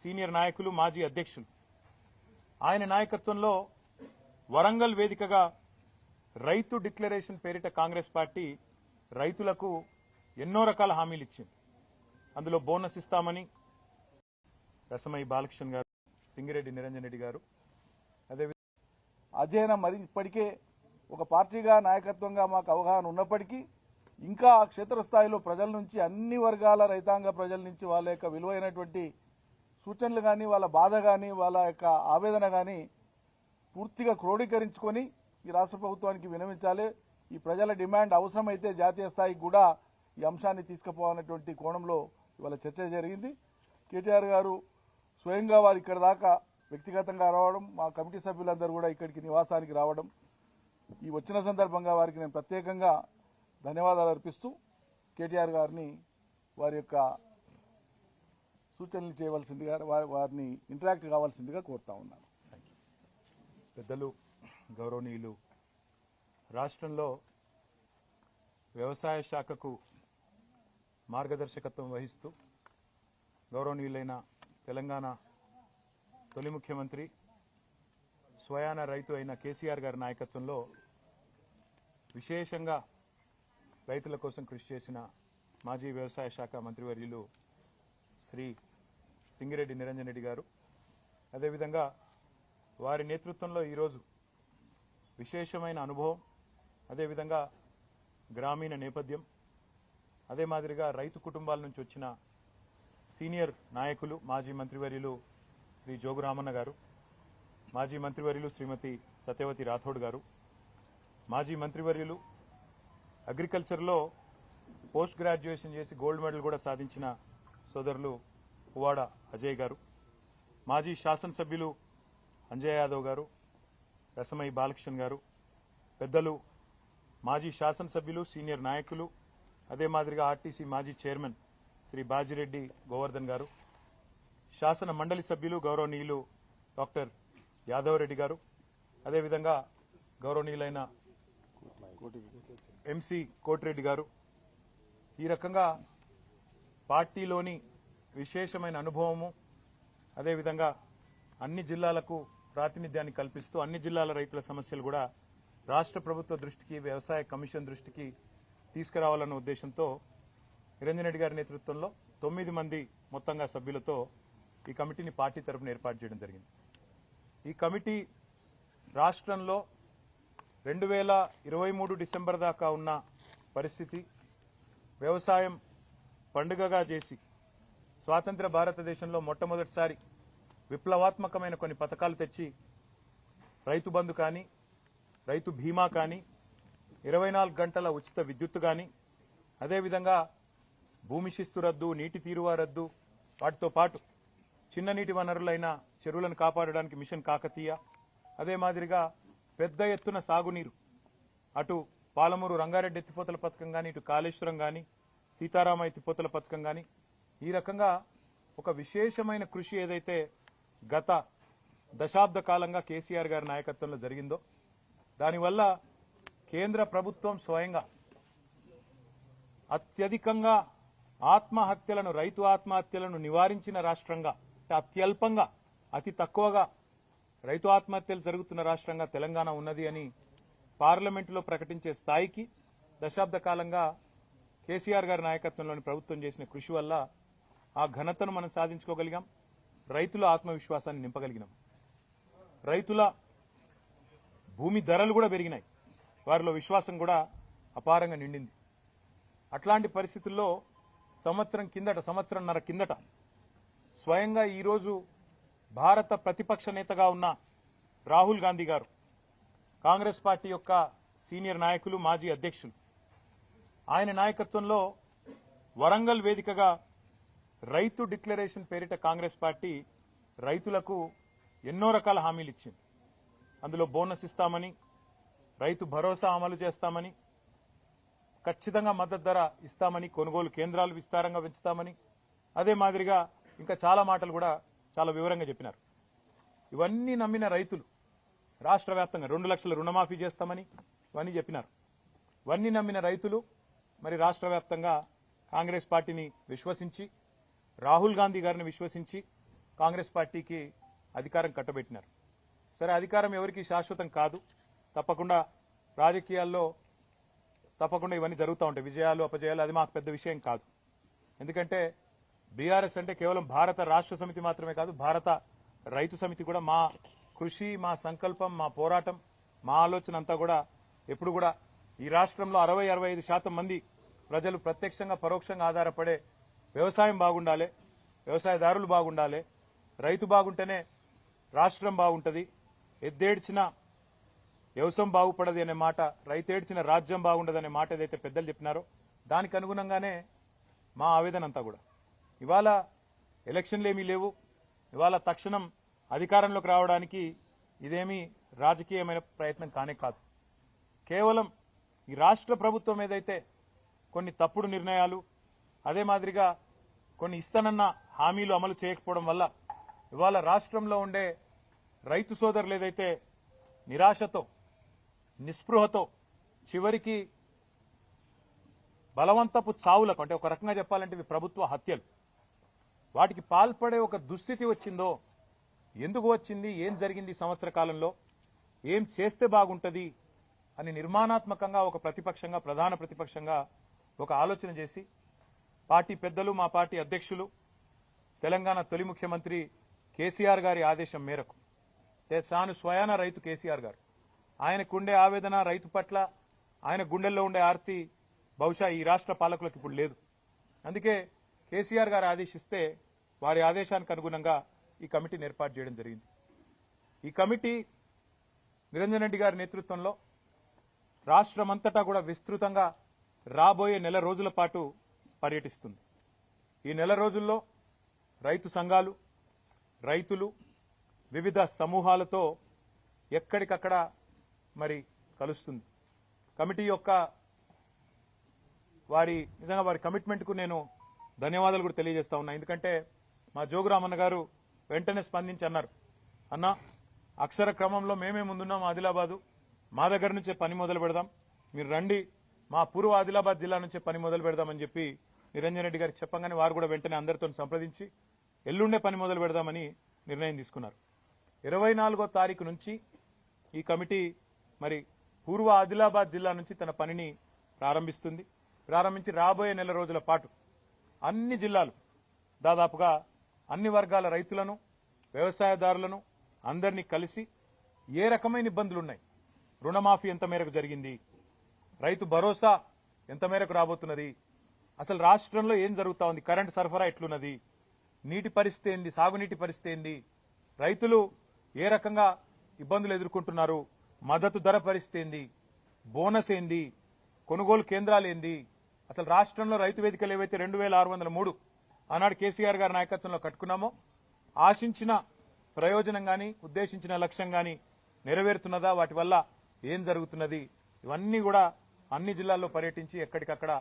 Senior నాయకులు మాజీ అధ్యక్షులు ఆయన నాయకత్వంలో వరంగల్ వేదికగా రైతు డిక్లరేషన్ పేరిట కాంగ్రెస్ పార్టీ రైతులకు ఎన్నో రకాల హామీలు ఇచ్చింది. అందులో బోనస్ ఇస్తామని రసమై బాలకృష్ణ గారు, సింగిరెడ్డి నిరంజన్ రెడ్డి గారు అధ్యయనం మరి ఇప్పటికే ఒక పార్టీగా నాయకత్వంగా మాకు అవగాహన ఉన్నప్పటికీ ఇంకా క్షేత్రస్థాయిలో ప్రజల నుంచి అన్ని వర్గాల రైతాంగ ప్రజల నుంచి వాళ్ళ యొక్క విలువైనటువంటి సూచనలు కానీ వాళ్ళ బాధ కానీ వాళ్ళ యొక్క ఆవేదన కానీ పూర్తిగా క్రోడీకరించుకొని ఈ రాష్ట్ర ప్రభుత్వానికి విన్నవించాలి. ఈ ప్రజల డిమాండ్ అవసరమైతే జాతీయ స్థాయికి కూడా ఈ అంశాన్ని తీసుకుపోవాలనేటువంటి కోణంలో ఇవాళ చర్చ జరిగింది. కేటీఆర్ గారు స్వయంగా వారు ఇక్కడ దాకా వ్యక్తిగతంగా రావడం, మా కమిటీ సభ్యులందరూ కూడా ఇక్కడికి నివాసానికి రావడం, ఈ వచ్చిన సందర్భంగా వారికి నేను ప్రత్యేకంగా ధన్యవాదాలు అర్పిస్తూ కేటీఆర్ గారిని వారి యొక్క సూచనలు చేయవలసిందిగా వారిని ఇంటరాక్ట్ కావాల్సిందిగా కోరుతా ఉన్నాను. పెద్దలు గౌరవనీయులు, రాష్ట్రంలో వ్యవసాయ శాఖకు మార్గదర్శకత్వం వహిస్తూ గౌరవనీయులైన తెలంగాణ తొలి ముఖ్యమంత్రి స్వయాన రైతు అయిన కేసీఆర్ గారి నాయకత్వంలో విశేషంగా రైతుల కోసం కృషి చేసిన మాజీ వ్యవసాయ శాఖ మంత్రివర్యులు శ్రీ సింగిరెడ్డి నిరంజన్ రెడ్డి గారు, అదేవిధంగా వారి నేతృత్వంలో ఈరోజు విశేషమైన అనుభవం, అదేవిధంగా గ్రామీణ నేపథ్యం, అదే మాదిరిగా రైతు కుటుంబాల నుంచి వచ్చిన సీనియర్ నాయకులు మాజీ మంత్రివర్యులు శ్రీ జోగురామన్న గారు, మాజీ మంత్రివర్యులు శ్రీమతి సత్యవతి రాథోడ్ గారు, మాజీ మంత్రివర్యులు అగ్రికల్చర్లో పోస్ట్ గ్రాడ్యుయేషన్ చేసి గోల్డ్ మెడల్ కూడా సాధించిన సోదరులు పువ్వాడ అజయ్ గారు, మాజీ శాసనసభ్యులు అంజయ్ యాదవ్ గారు, రసమై బాలకృష్ణ గారు, పెద్దలు మాజీ శాసనసభ్యులు సీనియర్ నాయకులు, అదే మాదిరిగా ఆర్టీసీ మాజీ చైర్మన్ శ్రీ బాజిరెడ్డి గోవర్ధన్ గారు, శాసన మండలి సభ్యులు గౌరవనీయులు డాక్టర్ యాదవ్ రెడ్డి గారు, అదేవిధంగా గౌరవనీయులైన ఎంసీ కోటిరెడ్డి గారు, ఈ రకంగా పార్టీలోని విశేషమైన అనుభవము, అదేవిధంగా అన్ని జిల్లాలకు ప్రాతినిధ్యాన్ని కల్పిస్తూ అన్ని జిల్లాల రైతుల సమస్యలు కూడా రాష్ట్ర ప్రభుత్వ దృష్టికి, వ్యవసాయ కమిషన్ దృష్టికి తీసుకురావాలన్న ఉద్దేశంతో నిరంజన్ రెడ్డి గారి నేతృత్వంలో 9 మంది మొత్తంగా సభ్యులతో ఈ కమిటీని పార్టీ తరఫున ఏర్పాటు చేయడం జరిగింది. ఈ కమిటీ రాష్ట్రంలో 2023 డిసెంబర్ దాకా ఉన్న పరిస్థితి, వ్యవసాయం పండుగగా చేసి స్వాతంత్ర భారతదేశంలో మొట్టమొదటిసారి విప్లవాత్మకమైన కొన్ని పథకాలు తెచ్చి రైతు బంధు కానీ, రైతు బీమా కానీ, 24 గంటల ఉచిత విద్యుత్తు కానీ, అదేవిధంగా భూమి శిస్తు రద్దు, నీటి తీరువా రద్దు, వాటితో పాటు చిన్న నీటి వనరులైన చెరువులను కాపాడడానికి మిషన్ కాకతీయ, అదే మాదిరిగా పెద్ద ఎత్తున సాగునీరు, అటు పాలమూరు రంగారెడ్డి ఎత్తిపోతల పథకం కానీ, ఇటు కాళేశ్వరం కానీ, సీతారామ ఎత్తిపోతల పథకం కానీ, ఈ రకంగా ఒక విశేషమైన కృషి ఏదైతే గత దశాబ్ద కాలంగా కేసీఆర్ గారి నాయకత్వంలో జరిగిందో, దానివల్ల కేంద్ర ప్రభుత్వం స్వయంగా అత్యధికంగా ఆత్మహత్యలను, రైతు ఆత్మహత్యలను నివారించిన రాష్ట్రంగా, అత్యల్పంగా, అతి తక్కువగా రైతు ఆత్మహత్యలు జరుగుతున్న రాష్ట్రంగా తెలంగాణ ఉన్నది అని పార్లమెంటులో ప్రకటించే స్థాయికి దశాబ్ద కాలంగా కేసీఆర్ గారి నాయకత్వంలోని ప్రభుత్వం చేసిన కృషి వల్ల ఆ ఘనతను మనం సాధించుకోగలిగాం. రైతుల ఆత్మవిశ్వాసాన్ని నింపగలిగినాం. రైతుల భూమి ధరలు కూడా పెరిగినాయి, వారిలో విశ్వాసం కూడా అపారంగా నిండింది. అట్లాంటి పరిస్థితుల్లో సంవత్సరంన్నర కిందట స్వయంగా ఈరోజు భారత ప్రతిపక్ష నేతగా ఉన్న రాహుల్ గాంధీ గారు, కాంగ్రెస్ పార్టీ యొక్క సీనియర్ నాయకులు, మాజీ అధ్యక్షులు, ఆయన నాయకత్వంలో వరంగల్ వేదికగా రైతు డిక్లరేషన్ పేరిట కాంగ్రెస్ పార్టీ రైతులకు ఎన్నో రకాల హామీలు ఇచ్చింది. అందులో బోనస్ ఇస్తామని, రైతు భరోసా అమలు చేస్తామని, ఖచ్చితంగా మద్దతు ధర ఇస్తామని, కొనుగోలు కేంద్రాలు విస్తారంగా పెంచుతామని, అదే మాదిరిగా ఇంకా చాలా మాటలు కూడా చాలా వివరంగా చెప్పినారు. ఇవన్నీ నమ్మిన రైతులు రాష్ట్ర వ్యాప్తంగా 2 లక్షల రుణమాఫీ చేస్తామని ఇవన్నీ చెప్పినారు. ఇవన్నీ నమ్మిన రైతులు మరి రాష్ట్ర వ్యాప్తంగా కాంగ్రెస్ పార్టీని విశ్వసించి, రాహుల్ గాంధీ గారిని విశ్వసించి కాంగ్రెస్ పార్టీకి అధికారం కట్టబెట్టినారు. సరే, అధికారం ఎవరికి శాశ్వతం కాదు. తప్పకుండా రాజకీయాల్లో తప్పకుండా ఇవన్నీ జరుగుతూ ఉంటాయి, విజయాలు అపజయాలు. అది మాకు పెద్ద విషయం కాదు. ఎందుకంటే బీఆర్ఎస్ అంటే కేవలం భారత రాష్ట్ర సమితి మాత్రమే కాదు, భారత రైతు సమితి కూడా. మా కృషి, మా సంకల్పం, మా పోరాటం, మా ఆలోచన అంతా కూడా ఎప్పుడు కూడా ఈ రాష్ట్రంలో 60-65% మంది ప్రజలు ప్రత్యక్షంగా పరోక్షంగా ఆధారపడే వ్యవసాయం బాగుండాలి, వ్యవసాయదారులు బాగుండాలి, రైతు బాగుంటేనే రాష్ట్రం బాగుంటుంది. ఎద్దేడ్చిన వ్యవసాయం బాగుపడది అనే మాట, రైతేడ్చిన రాజ్యం బాగుండదనే మాట ఏదైతే పెద్దలు చెప్పినారో దానికి అనుగుణంగానే మా ఆవేదన అంతా కూడా. ఇవాళ ఎలక్షన్లు ఏమీ లేవు. ఇవాళ తక్షణం అధికారంలోకి రావడానికి ఇదేమీ రాజకీయమైన ప్రయత్నం కానే కాదు. కేవలం ఈ రాష్ట్ర ప్రభుత్వం ఏదైతే కొన్ని తప్పుడు నిర్ణయాలు, అదే మాదిరిగా కొన్ని ఇస్తానన్న హామీలు అమలు చేయకపోవడం వల్ల ఇవాళ రాష్ట్రంలో ఉండే రైతు సోదరులు ఏదైతే నిరాశతో, నిస్పృహతో, చివరికి బలవంతపు చావులకు, అంటే ఒక రకంగా చెప్పాలంటే ఇవి ప్రభుత్వ హత్యలు, వాటికి పాల్పడే ఒక దుస్థితి వచ్చిందో, ఎందుకు వచ్చింది, ఏం జరిగింది సంవత్సర కాలంలో, ఏం చేస్తే బాగుంటుంది అని నిర్మాణాత్మకంగా ఒక ప్రతిపక్షంగా, ప్రధాన ప్రతిపక్షంగా ఒక ఆలోచన చేసి పార్టీ పెద్దలు, మా పార్టీ అధ్యక్షులు, తెలంగాణ తొలి ముఖ్యమంత్రి కేసీఆర్ గారి ఆదేశం మేరకు, తాను స్వయాన రైతు కేసీఆర్ గారు, ఆయనకుండే ఆవేదన రైతు పట్ల, ఆయన గుండెల్లో ఉండే ఆర్తి బహుశా ఈ రాష్ట్ర పాలకులకు ఇప్పుడు లేదు. అందుకే కేసీఆర్ గారు ఆదేశిస్తే వారి ఆదేశానికి అనుగుణంగా ఈ కమిటీని ఏర్పాటు చేయడం జరిగింది. ఈ కమిటీ నిరంజన్ రెడ్డి గారి నేతృత్వంలో రాష్ట్రమంతటా కూడా విస్తృతంగా రాబోయే నెల రోజుల పాటు పర్యటిస్తుంది. ఈ నెల రోజుల్లో రైతు సంఘాలు, రైతులు, వివిధ సమూహాలతో ఎక్కడికక్కడ మరి కలుస్తుంది. కమిటీ యొక్క నిజంగా వారి కమిట్మెంట్కు నేను ధన్యవాదాలు కూడా తెలియజేస్తా ఉన్నా. ఎందుకంటే మా జోగురామన్న గారు వెంటనే స్పందించి అన్నారు, అన్న అక్షర క్రమంలో మేమే ముందున్నాం ఆదిలాబాదు, మా దగ్గర నుంచే పని మొదలు పెడదాం, మీరు రండి, మా పూర్వ ఆదిలాబాద్ జిల్లా నుంచే పని మొదలు పెడదామని చెప్పి నిరంజన్ రెడ్డి గారికి చెప్పగానే వారు కూడా వెంటనే అందరితో సంప్రదించి ఎల్లుండే పని మొదలు పెడదామని నిర్ణయం తీసుకున్నారు. 24వ తారీఖు నుంచి ఈ కమిటీ మరి పూర్వ ఆదిలాబాద్ జిల్లా నుంచి తన పనిని ప్రారంభించి రాబోయే నెల రోజుల పాటు అన్ని జిల్లాలు, దాదాపుగా అన్ని వర్గాల రైతులను, వ్యవసాయదారులను అందరినీ కలిసి ఏ రకమైన ఇబ్బందులున్నాయి, రుణమాఫీ ఎంత మేరకు జరిగింది, రైతు భరోసా ఎంత మేరకు రాబోతున్నది, అసలు రాష్ట్రంలో ఏం జరుగుతా ఉంది, కరెంటు సరఫరా ఎట్లున్నది, నీటి పరిస్థితి ఏంది, సాగునీటి పరిస్థితి ఏంది, రైతులు ఏ రకంగా ఇబ్బందులు ఎదుర్కొంటున్నారు, మద్దతు ధర పరిస్థితి ఏంది, బోనస్ ఏంది, కొనుగోలు కేంద్రాలు ఏంది, అసలు రాష్ట్రంలో రైతు వేదికలు ఏవైతే 2603 ఆనాడు కేసీఆర్ గారి నాయకత్వంలో కట్టుకున్నామో ఆశించిన ప్రయోజనం గాని, ఉద్దేశించిన లక్ష్యం గాని నెరవేరుతున్నదా, వాటి వల్ల ఏం జరుగుతున్నది, ఇవన్నీ కూడా అన్ని జిల్లాల్లో పర్యటించి ఎక్కడికక్కడ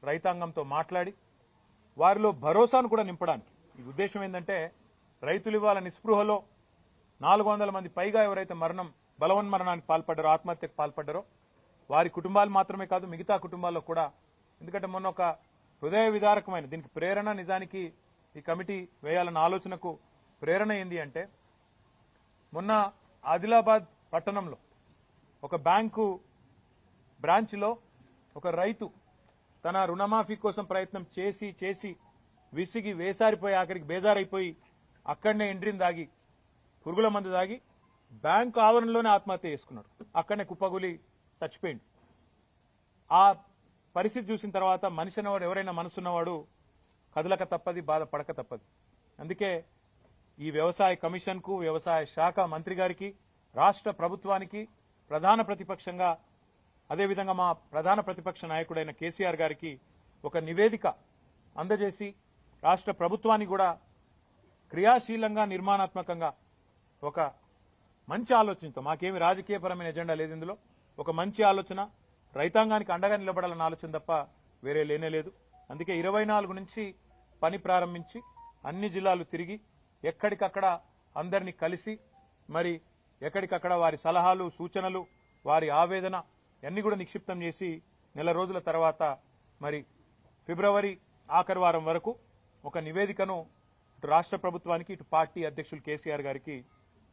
రైతాంగంతో మాట్లాడి వారిలో భరోసాను కూడా నింపడానికి. ఈ ఉద్దేశం ఏంటంటే రైతులు ఇవాళ నిస్పృహలో 400 మంది పైగా ఎవరైతే బలవన్మరణానికి పాల్పడ్డారో, ఆత్మహత్యకు పాల్పడ్డారో వారి కుటుంబాలు మాత్రమే కాదు మిగతా కుటుంబాల్లో కూడా. ఎందుకంటే మొన్న ఒక హృదయ విదారకమైన దీనికి ప్రేరణ, నిజానికి ఈ కమిటీ వేయాలన్న ఆలోచనకు ప్రేరణ ఏంది అంటే, మొన్న ఆదిలాబాద్ పట్టణంలో ఒక బ్యాంకు బ్రాంచ్లో ఒక రైతు తన రుణమాఫీ కోసం ప్రయత్నం చేసి విసిగి వేసారిపోయి ఆఖరికి బేజారైపోయి అక్కడనే ఎండ్రిని దాగి, పురుగుల మందు దాగి బ్యాంకు ఆవరణలోనే ఆత్మహత్య చేసుకున్నాడు. అక్కడనే కుప్పగులి చచ్చిపోయింది. ఆ పరిస్థితి చూసిన తర్వాత మనిషి అన్నవాడు, ఎవరైనా మనసున్నవాడు కదలక తప్పది, బాధపడక తప్పది. అందుకే ఈ వ్యవసాయ కమిషన్కు, వ్యవసాయ శాఖ మంత్రి గారికి, రాష్ట్ర ప్రభుత్వానికి, ప్రధాన ప్రతిపక్షంగా అదేవిధంగా మా ప్రధాన ప్రతిపక్ష నాయకుడైన కేసీఆర్ గారికి ఒక నివేదిక అందజేసి రాష్ట్ర ప్రభుత్వాన్ని కూడా క్రియాశీలంగా, నిర్మాణాత్మకంగా ఒక మంచి ఆలోచనతో, మాకేమి రాజకీయపరమైన ఎజెండా లేదు ఇందులో, ఒక మంచి ఆలోచన, రైతాంగానికి అండగా నిలబడాలన్న ఆలోచన తప్ప వేరే లేనేలేదు. అందుకే 24 నుంచి పని ప్రారంభించి అన్ని జిల్లాలు తిరిగి ఎక్కడికక్కడ అందరినీ కలిసి మరి ఎక్కడికక్కడ వారి సలహాలు, సూచనలు, వారి ఆవేదన అన్ని కూడా నిక్షిప్తం చేసి నెల రోజుల తర్వాత మరి ఫిబ్రవరి ఆఖరి వారం వరకు ఒక నివేదికను ఇటు రాష్ట్ర ప్రభుత్వానికి ఇటు పార్టీ అధ్యక్షులు కేసీఆర్ గారికి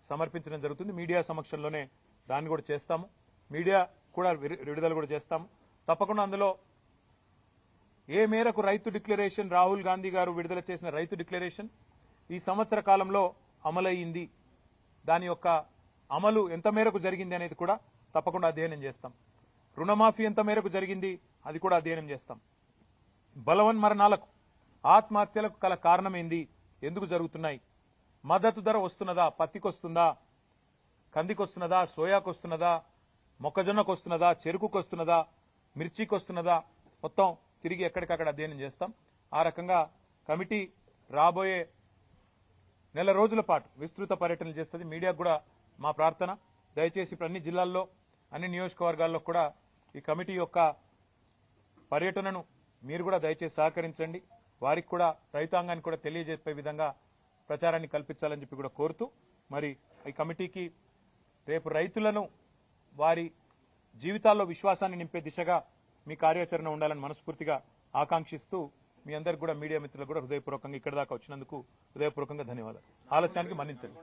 సమర్పించడం జరుగుతుంది. మీడియా సమక్షంలోనే దాన్ని కూడా చేస్తాము. మీడియా కూడా విడుదల కూడా చేస్తాము. తప్పకుండా అందులో ఏ మేరకు రైతు డిక్లరేషన్ రాహుల్ గాంధీ గారు విడుదల చేసిన రైతు డిక్లరేషన్ ఈ సంవత్సర కాలంలో అమలయ్యింది, దాని యొక్క అమలు ఎంత మేరకు జరిగింది అనేది కూడా తప్పకుండా అధ్యయనం చేస్తాం. రుణమాఫీ ఎంత మేరకు జరిగింది అది కూడా అధ్యయనం చేస్తాం. బలవన్మరణాలకు ఆత్మహత్యలకు గల కారణమేంది, ఎందుకు జరుగుతున్నాయి, మద్దతు ధర వస్తున్నదా, పత్తికి వస్తుందా, కందికి వస్తున్నదా, సోయాకు వస్తున్నదా, మొక్కజొన్నకు వస్తున్నదా, చెరుకుకు వస్తున్నదా, మిర్చికి వస్తున్నదా, మొత్తం తిరిగి ఎక్కడికక్కడ అధ్యయనం చేస్తాం. ఆ రకంగా కమిటీ రాబోయే నెల రోజుల పాటు విస్తృత పర్యటనలు చేస్తుంది. మీడియాకు కూడా మా ప్రార్థన, దయచేసి ఇప్పుడు అన్ని జిల్లాల్లో అన్ని నియోజకవర్గాల్లో కూడా ఈ కమిటీ యొక్క పర్యటనను మీరు కూడా దయచేసి సహకరించండి. వారికి కూడా రైతాంగానికి కూడా తెలియజెప్పే విధంగా ప్రచారాన్ని కల్పించాలని చెప్పి కూడా కోరుతూ, మరి ఈ కమిటీకి రేపు రైతులను వారి జీవితాల్లో విశ్వాసాన్ని నింపే దిశగా మీ కార్యాచరణ ఉండాలని మనస్ఫూర్తిగా ఆకాంక్షిస్తూ మీ అందరికి కూడా మీడియా మిత్రులకు కూడా హృదయపూర్వకంగా ఇక్కడ దాకా వచ్చినందుకు హృదయపూర్వకంగా ధన్యవాదాలు. ఆలస్యానికి మన్నించండి.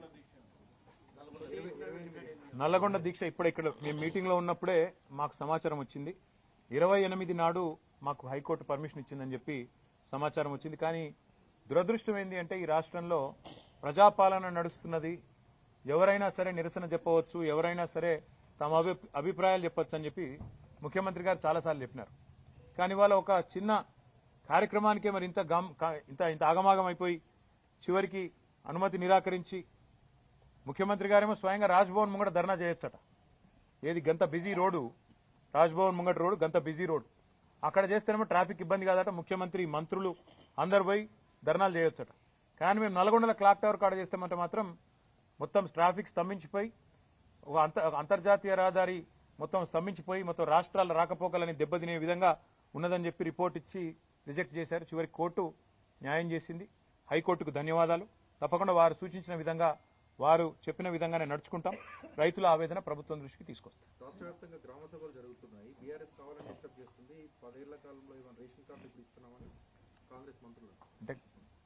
నల్లగొండ దీక్ష ఇప్పుడే ఇక్కడ మేము మీటింగ్ లో ఉన్నప్పుడే మాకు సమాచారం వచ్చింది. 28 నాడు మాకు హైకోర్టు పర్మిషన్ ఇచ్చిందని చెప్పి సమాచారం వచ్చింది. కానీ దురదృష్టం ఏంది అంటే ఈ రాష్ట్రంలో ప్రజాపాలన నడుస్తున్నది, ఎవరైనా సరే నిరసన చెప్పవచ్చు, ఎవరైనా సరే తమ అభిప్రాయాలు చెప్పొచ్చు అని చెప్పి ముఖ్యమంత్రి గారు చాలాసార్లు చెప్పినారు. కానీ వాళ్ళ ఒక చిన్న కార్యక్రమానికే మరి ఇంత ఆగమాగం అయిపోయి చివరికి అనుమతి నిరాకరించి ముఖ్యమంత్రి గారేమో స్వయంగా రాజ్భవన్ ముంగట ధర్నా చేయొచ్చట. ఏది గంత బిజీ రోడ్డు, రాజ్భవన్ ముంగట రోడ్డు గంత బిజీ రోడ్డు, అక్కడ చేస్తేనేమో ట్రాఫిక్ ఇబ్బంది కాదట, ముఖ్యమంత్రి మంత్రులు అందరు పోయి ధర్నాలు చేయొచ్చట. కానీ మేము నల్గొండల క్లాక్ టవర్ కాడ చేస్తామంటే మాత్రం మొత్తం ట్రాఫిక్ స్తంభించిపోయి ఒక అంతర్జాతీయ రహదారి మొత్తం స్తంభించిపోయి మొత్తం రాష్ట్రాల రాకపోకలని దెబ్బతినే విధంగా ఉన్నదని చెప్పి రిపోర్ట్ ఇచ్చి రిజెక్ట్ చేశారు. చివరికి కోర్టు న్యాయం చేసింది. హైకోర్టుకు ధన్యవాదాలు. తప్పకుండా వారు సూచించిన విధంగా, వారు చెప్పిన విధంగానే నడుచుకుంటాం. రైతుల ఆవేదన ప్రభుత్వం దృష్టికి తీసుకొస్తాం. రాష్ట్ర వ్యాప్తంగా గ్రామ సభలు జరుగుతున్నాయి. బీఆర్ఎస్ కావాలని డిస్టర్బ్ చేస్తుంది. 10 ఏళ్ల కాలంలో ఏమైనా రేషన్ కార్డు ఇప్పుడు ఇస్తున్నామని కాంగ్రెస్ మంత్రులు అంటే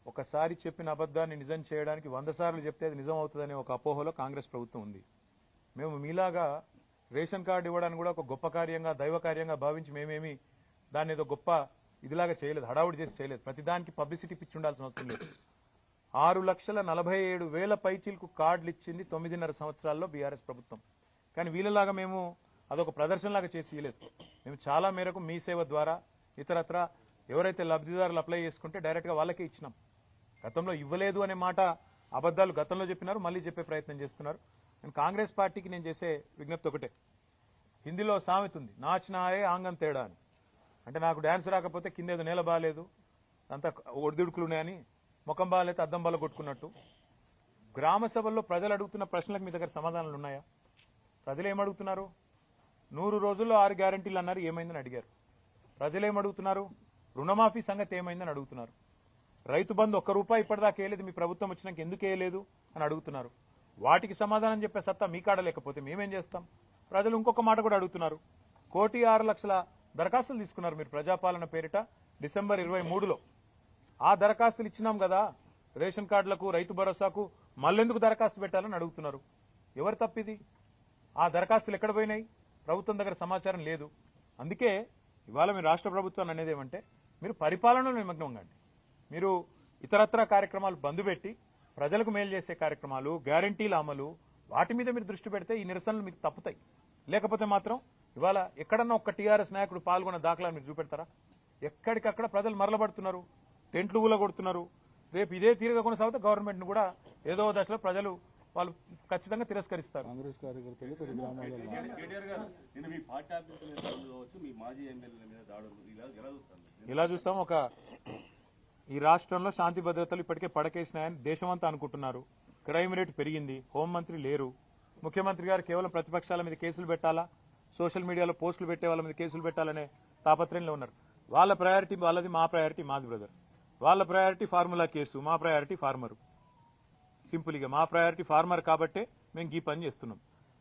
ఒకసారి చెప్పిన అబద్దాన్ని నిజం చేయడానికి 100 సార్లు చెప్తే అది నిజం అవుతుందనే ఒక అపోహలో కాంగ్రెస్ ప్రభుత్వం ఉంది. మేము మీలాగా రేషన్ కార్డు ఇవ్వడానికి కూడా ఒక గొప్ప కార్యంగా, దైవ కార్యంగా భావించి మేమేమి దాన్ని ఏదో గొప్ప ఇదిలాగా చేయలేదు, హడావుడి చేసి చేయలేదు. ప్రతిదానికి పబ్లిసిటీ పిచ్చి ఉండాల్సిన అవసరం లేదు. 6,47,000 పైచీలకు కార్డులు ఇచ్చింది 9.5 సంవత్సరాల్లో బీఆర్ఎస్ ప్రభుత్వం. కానీ వీళ్ళలాగా మేము అదొక ప్రదర్శనలాగా చేసి ఇవ్వలేదు. మేము చాలా మేరకు మీ సేవ ద్వారా ఇతరత్ర ఎవరైతే లబ్ధిదారులు అప్లై చేసుకుంటే డైరెక్ట్ గా వాళ్ళకే ఇచ్చినాం. గతంలో ఇవ్వలేదు అనే మాట అబద్దాలు గతంలో చెప్పినారు, మళ్ళీ చెప్పే ప్రయత్నం చేస్తున్నారు. నేను కాంగ్రెస్ పార్టీకి నేను చేసే విజ్ఞప్తి ఒకటే. హిందీలో సామెత ఉంది, నాచినాయే ఆంగం తేడా అని. అంటే నాకు డాన్స్ రాకపోతే కిందేదో నేల బాగాలేదు, అంతా ఒడిదుడుకులున్నాయని, ముఖం బాగాలేతే అద్దం బాల కొట్టుకున్నట్టు. గ్రామ సభల్లో ప్రజలు అడుగుతున్న ప్రశ్నలకు మీ దగ్గర సమాధానాలు ఉన్నాయా? ప్రజలు ఏమడుగుతున్నారు? 100 రోజుల్లో 6 గ్యారంటీలు అన్నారు, ఏమైందని అడిగారు. ప్రజలు ఏమడుగుతున్నారు? రుణమాఫీ సంగతి ఏమైందని అడుగుతున్నారు. రైతు బంధు ₹1 ఇప్పటిదాకా వేయలేదు, మీ ప్రభుత్వం వచ్చినాక ఎందుకు వేయలేదు అని అడుగుతున్నారు. వాటికి సమాధానం చెప్పే సత్తా మీ కాడ లేకపోతే మేమేం చేస్తాం? ప్రజలు ఇంకొక మాట కూడా అడుగుతున్నారు. 1,06,00,000 దరఖాస్తులు తీసుకున్నారు మీరు ప్రజాపాలన పేరిట డిసెంబర్ 23లో. ఆ దరఖాస్తులు ఇచ్చినాం కదా రేషన్ కార్డులకు, రైతు భరోసాకు, మళ్ళెందుకు దరఖాస్తు పెట్టాలని అడుగుతున్నారు. ఎవరు తప్పిది? ఆ దరఖాస్తులు ఎక్కడ పోయినాయి? ప్రభుత్వం దగ్గర సమాచారం లేదు. అందుకే ఇవాళ మీరు రాష్ట్ర ప్రభుత్వాన్ని అనేది ఏమంటే, మీరు పరిపాలనలో నిమగ్నం కండి. మీరు ఇతరత్ర కార్యక్రమాలు బంద్ పెట్టి ప్రజలకు మేలు చేసే కార్యక్రమాలు, గ్యారంటీల అమలు, వాటి మీద మీరు దృష్టి పెడితే ఈ నిరసనలు మీకు తప్పుతాయి. లేకపోతే మాత్రం ఇవాళ ఎక్కడన్నా ఒక్క టీఆర్ఎస్ నాయకుడు పాల్గొన్న దాఖలా మీరు చూపెడతారా? ఎక్కడికక్కడ ప్రజలు మరలబడుతున్నారు, టెంట్లు ఊలగొడుతున్నారు. రేపు ఇదే తీరుగా కొనసాగితే గవర్నమెంట్ ను కూడా ఏదో దశలో ప్రజలు వాళ్ళు ఖచ్చితంగా తిరస్కరిస్తారు. కాంగ్రెస్ కార్యకర్తలు కొన్ని గ్రామాల్లో ఇలా చూస్తాం. ఈ రాష్ట్రంలో శాంతి భద్రతలు ఇప్పటికే పడకేసినాయని దేశమంతా అనుకుంటున్నారు. క్రైమ్ రేటు పెరిగింది, హోంమంత్రి లేరు, ముఖ్యమంత్రి గారు కేవలం ప్రతిపక్షాల మీద కేసులు పెట్టాలా, సోషల్ మీడియాలో పోస్టులు పెట్టే వాళ్ళ మీద కేసులు పెట్టాలనే తాపత్రయంలో ఉన్నారు. వాళ్ళ ప్రయారిటీ వాళ్ళది, మా ప్రయారిటీ మాది బ్రదర్. వాళ్ళ ప్రయారిటీ ఫార్ములా కేసు, మా ప్రయారిటీ ఫార్మరు. సింపుల్గా మా ప్రయారిటీ ఫార్మర్ కాబట్టే మేము ఈ పని చేస్తున్నాం.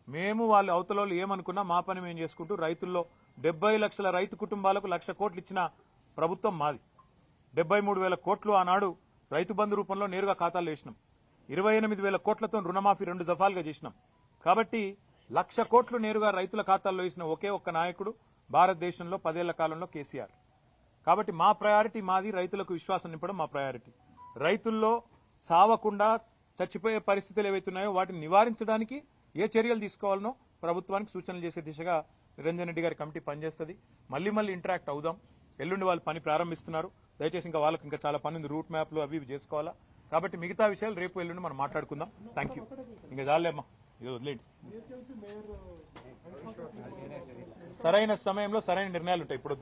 మేము వాళ్ళు అవతల ఏమనుకున్నా మా పని మేము చేసుకుంటూ రైతుల్లో 70 లక్షల రైతు కుటుంబాలకు 1,00,000 కోట్లు ఇచ్చిన ప్రభుత్వం మాది. 73,000 కోట్లు ఆనాడు రైతు బంధు రూపంలో నేరుగా ఖాతాల్లో వేసినాం. 28,000 కోట్లతో రుణమాఫీ 2 దఫాలుగా చేసినాం. కాబట్టి 1,00,000 కోట్లు నేరుగా రైతుల ఖాతాల్లో వేసిన ఒకే ఒక్క నాయకుడు భారతదేశంలో 10 ఏళ్ల కాలంలో కేసీఆర్. కాబట్టి మా ప్రయారిటీ మాది, రైతులకు విశ్వాసం నింపడం మా ప్రయారిటీ. రైతుల్లో సావకుండా చచ్చిపోయే పరిస్థితులు ఏవైతున్నాయో వాటిని నివారించడానికి ఏ చర్యలు తీసుకోవాలనో ప్రభుత్వానికి సూచనలు చేసే దిశగా నిరంజన్ రెడ్డి గారి కమిటీ పనిచేస్తుంది. మళ్లీ ఇంటరాక్ట్ అవుదాం. ఎల్లుండి వాళ్ళు పని ప్రారంభిస్తున్నారు. దయచేసి ఇంకా వాళ్ళకి ఇంకా చాలా పని ఉంది, రూట్ మ్యాప్లు అవి ఇవి చేసుకోవాలా. కాబట్టి మిగతా విషయాలు రేపు ఎల్లుండి మనం మాట్లాడుకుందాం. Thank you. ఇంకా చాలేమ్మా, ఇది వదిలేండి. సరైన సమయంలో సరైన నిర్ణయాలు ఉంటాయి. ఇప్పుడు